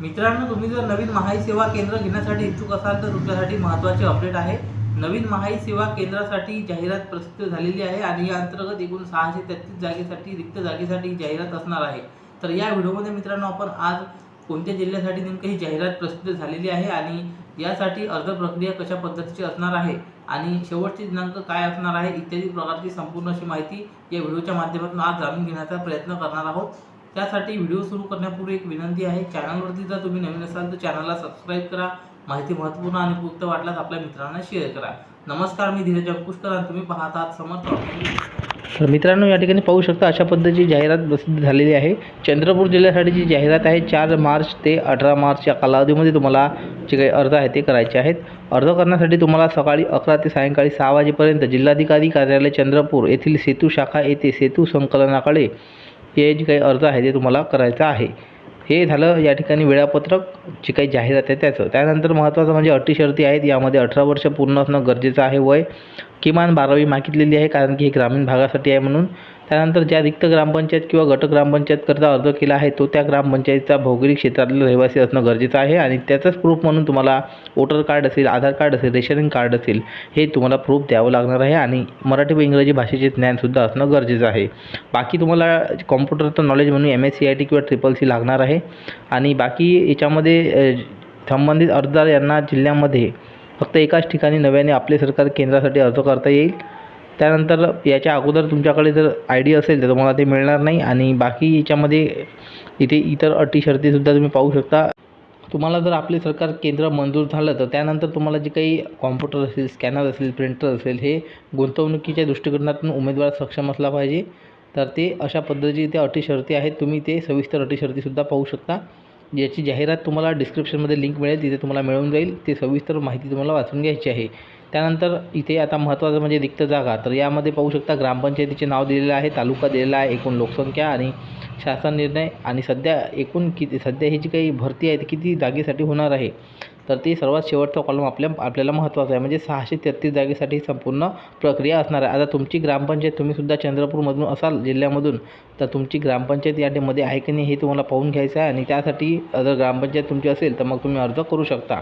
मित्रांनो, तुम्ही जर नवीन महाई सेवा केंद्र घेण्यासाठी इच्छुक असाल तर तुमच्यासाठी महत्त्वाचे अपडेट आहे। नवीन महाई सेवा केंद्रासाठी जाहिरात प्रसिद्ध झालेली आहे आणि या अंतर्गत एकूण 633 जागेसाठी रिक्त जागेसाठी जाहिरात असणार आहे। तर या व्हिडिओमध्ये मित्रांनो आपण आज कोणत्या जिल्ह्यासाठी नेमकी ही जाहिरात प्रसिद्ध झालेली आहे आणि यासाठी अर्ज प्रक्रिया कशा पद्धतीची असणार आहे आणि शेवटचे दिनांक काय असणार आहे इत्यादी प्रकारची संपूर्ण अशी माहिती या व्हिडिओच्या माध्यमातून आज जाणून घेण्याचा प्रयत्न करणार आहोत। त्यासाठी व्हिडिओ सुरू करण्यापूर्वी एक विनंती आहे, चॅनलवरती जर तुम्ही नवीन असाल तर चॅनलला सबस्क्राइब करा, माहिती महत्त्वपूर्ण आणि उपयुक्त वाटल्यास आपल्या मित्रांना शेअर करा। नमस्कार, मी धीरज अंकुशकर आणि तुम्ही पाहत आहात समर्थ। तर मित्रांनो, या ठिकाणी पाहू शकता अशा पद्धतीची जाहिरात प्रसिद्ध झालेली आहे। चंद्रपूर जिल्ह्यासाठी जी जाहिरात आहे 4 मार्च ते 18 मार्च या कालावधीमध्ये तुम्हाला जे काही अर्ज आहे ते करायचे आहेत। अर्ज करण्यासाठी तुम्हाला सकाळी 11 ते सायंकाळी 6 वाजेपर्यंत जिल्हाधिकारी कार्यालय चंद्रपूर येथील सेतू शाखा येथे सेतू संकलनाकडे हे जे काही अर्ज आहे ते तुम्हाला करायचं आहे। हे झालं या ठिकाणी वेळापत्रक जी काही जाहिरात आहे त्याचं। त्यानंतर महत्त्वाचं म्हणजे अटी शर्ती आहेत। यामध्ये 18 वर्ष पूर्ण असणं गरजेचं आहे। वय किमान 12वी मागितलेली आहे, कारण की हे ग्रामीण भागासाठी आहे म्हणून। त्यानंतर ज्या रिक्त ग्रामपंचायत किंवा गट ग्रामपंचायतकरता अर्ज केला आहे तो त्या ग्रामपंचायतीचा भौगोलिक क्षेत्रातला रहिवासी असणं गरजेचं आहे आणि त्याचंच प्रूफ म्हणून तुम्हाला वोटर कार्ड असेल, आधार कार्ड असेल, रेशनिंग कार्ड असेल हे तुम्हाला प्रूफ द्यावं लागणार आहे आणि मराठी व इंग्रजी भाषेचे ज्ञानसुद्धा असणं गरजेचं आहे। बाकी तुम्हाला कॉम्प्युटरचं नॉलेज म्हणून MSc किंवा CCC लागणार आहे आणि बाकी याच्यामध्ये संबंधित अर्जदार यांना जिल्ह्यामध्ये फक्त एकाच ठिकाणी नव्याने आपले सरकार केंद्रासाठी अर्ज करता येईल। त्यानंतर याच्या अगोदर तुमच्याकडे जर ID असेल तर तुम्हाला ते मिळणार नाही आणि बाकी याच्यामध्ये इथे इतर अटी शर्तीसुद्धा तुम्ही पाहू शकता। तुम्हाला जर आपले सरकार केंद्र मंजूर झालं तर त्यानंतर तुम्हाला जे काही कॉम्प्युटर असेल, स्कॅनर असेल, प्रिंटर असेल हे गुंतवणुकीच्या दृष्टिकोनातून उमेदवार सक्षम असला पाहिजे। तर ते अशा पद्धतीचे ते अटी शर्ती आहेत। तुम्ही ते सविस्तर अटी शर्तीसुद्धा पाहू शकता। याची जाहिरात तुम्हाला डिस्क्रिप्शनमध्ये लिंक मिळेल, तिथे तुम्हाला मिळून जाईल। ते सविस्तर माहिती तुम्हाला वाचून घ्यायची आहे। त्यानंतर इथे आता महत्त्वाचं म्हणजे रिक्त जागा। तर यामध्ये पाहू शकता ग्रामपंचायतीचे नाव दिलेलं आहे, तालुका दिलेला आहे, एकूण लोकसंख्या आणि शासन निर्णय आणि सध्या एकूण सध्या ही जी काही भरती आहे ती किती जागेसाठी होणार आहे तर ते सर्वात शेवटचा कॉलम आपल्याला महत्त्वाचा आहे। म्हणजे 633 जागेसाठी संपूर्ण प्रक्रिया असणार आहे। आता तुमची ग्रामपंचायत तुम्हीसुद्धा चंद्रपूरमधून असाल जिल्ह्यामधून तर तुमची ग्रामपंचायत यामध्ये आहे की नाही हे तुम्हाला पाहून घ्यायचं आहे आणि त्यासाठी जर ग्रामपंचायत तुमची असेल तर मग तुम्ही अर्ज करू शकता।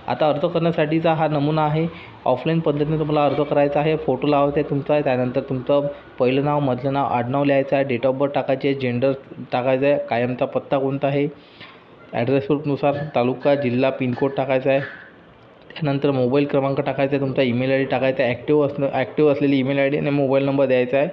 आता अर्ज करण्यासाठीचा हा नमुना आहे। ऑफलाईन पद्धतीने तुम्हाला अर्ज करायचा आहे। फोटो लावायचा आहे तुमचा, त्यानंतर तुमचं पहिलं नाव, मधलं नाव, आडनाव लिहायचं आहे, डेट ऑफ बर्थ टाकायचे आहे, जेंडर टाकायचं आहे, कायमचा पत्ता कोणता आहे, ॲड्रेस प्रूफनुसार तालुका, जिल्हा, पिनकोड टाकायचा आहे। त्यानंतर मोबाईल क्रमांक टाकायचा आहे, तुमचा ईमेल ID टाकायचा आहे, ॲक्टिव्ह असलेली ईमेल ID आणि मोबाईल नंबर द्यायचा आहे।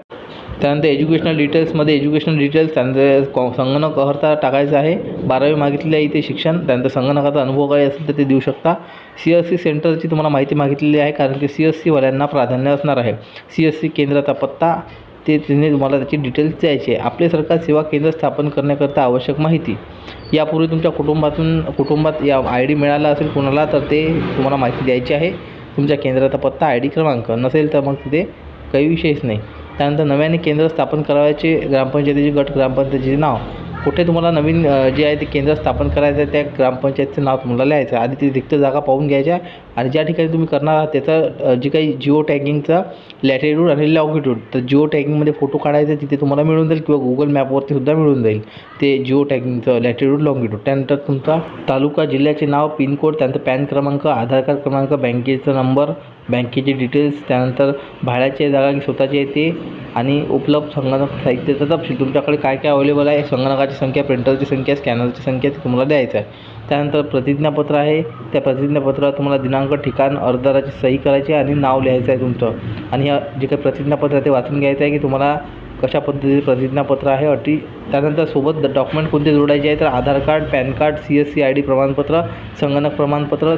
त्यानंतर एज्युकेशनल डिटेल्समध्ये एज्युकेशनल डिटेल्स, त्यानंतर संगणक अर्हता टाकायचं आहे, 12वी मागितलेली आहे इथे शिक्षण, त्यानंतर संगणकाचा अनुभव काही असेल तर ते देऊ शकता। CSC सेंटरची तुम्हाला माहिती मागितलेली आहे, कारण की CSCवाल्यांना प्राधान्य असणार आहे। CSC केंद्राचा पत्ता ते तिने तुम्हाला त्याची डिटेल्स द्यायची आहे। आपले सरकार सेवा केंद्र स्थापन करण्याकरता आवश्यक माहिती। यापूर्वी तुमच्या कुटुंबात या ID मिळाला असेल कोणाला तर ते तुम्हाला माहिती द्यायची आहे। तुमच्या केंद्राचा पत्ता, ID क्रमांक नसेल तर मग तिथे काही विषयच नाही। त्यानंतर नव्याने केंद्र स्थापन करायचे, ग्रामपंचायतीचे गट ग्रामपंचायतीचे नाव, कुठे तुम्हाला नवीन जे आहे ते केंद्र स्थापन करायचं आहे त्या ग्रामपंचायतीचं नाव तुम्हाला लिहायचं आहे। आधी ती रिक्त जागा पाहून घ्यायच्या आणि ज्या ठिकाणी तुम्ही करणार आहात त्याचं जे काही जिओ टॅगिंगचा लॅटिट्यूड आणि लॉंगिट्यूड, तर जिओ टॅगिंगमध्ये फोटो काढायचे तिथे तुम्हाला मिळून जाईल किंवा गुगल मॅपवरती सुद्धा मिळून जाईल ते जिओ टॅगिंगचं लॅटिट्यूड, लॉंगिट्यूड। त्यानंतर तुमचा तालुका, जिल्ह्याचे नाव, पिनकोड, त्यानंतर पॅन क्रमांक, आधार कार्ड क्रमांक, बँकेचा नंबर, बँकेचे डिटेल्स, त्यानंतर भाड्याची जागा की स्वतःची आहे ते आणि उपलब्ध संगणक साहित्याचा तपशील, तुमच्याकडे काय काय अवेलेबल आहे, संगणकाची संख्या, प्रिंटरची संख्या, स्कॅनरची संख्या ती तुम्हाला द्यायचं आहे। त्यानंतर प्रतिज्ञापत्र आहे, त्या प्रतिज्ञापत्रात तुम्हाला दिनांक, ठिकाण, अर्जदाराची सही करायची आणि नाव लिहायचं आहे तुमचं आणि या जे काही प्रतिज्ञापत्र आहे ते वाचून घ्यायचं आहे की तुम्हाला कशा पद्धतीचे प्रतिज्ञापत्र आहे अटी। त्यानंतर सोबत डॉक्युमेंट कोणते जोडायचे आहे तर Aadhaar card, PAN card, CSC ID प्रमाणपत्र, संगणक प्रमाणपत्र,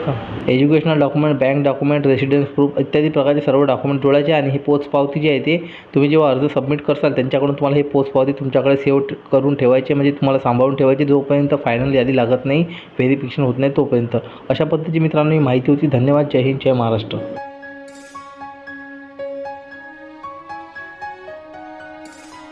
educational document, bank document, residence proof इत्यादी प्रकारचे सर्व डॉक्युमेंट जोडायचे आणि ही पोच पावती जी आहे ते तुम्ही जेव्हा अर्ज सबमिट करसाल त्यांच्याकडून तुम्हाला ही पोच पावती तुमच्याकडे सेव्ह करून ठेवायची, म्हणजे तुम्हाला सांभाळून ठेवायची जोपर्यंत फायनल यादी लागत नाही, व्हेरिफिकेशन होत नाही तोपर्यंत। अशा पद्धतीची मित्रांनो ही माहिती होती। धन्यवाद। जय हिंद, जय महाराष्ट्र।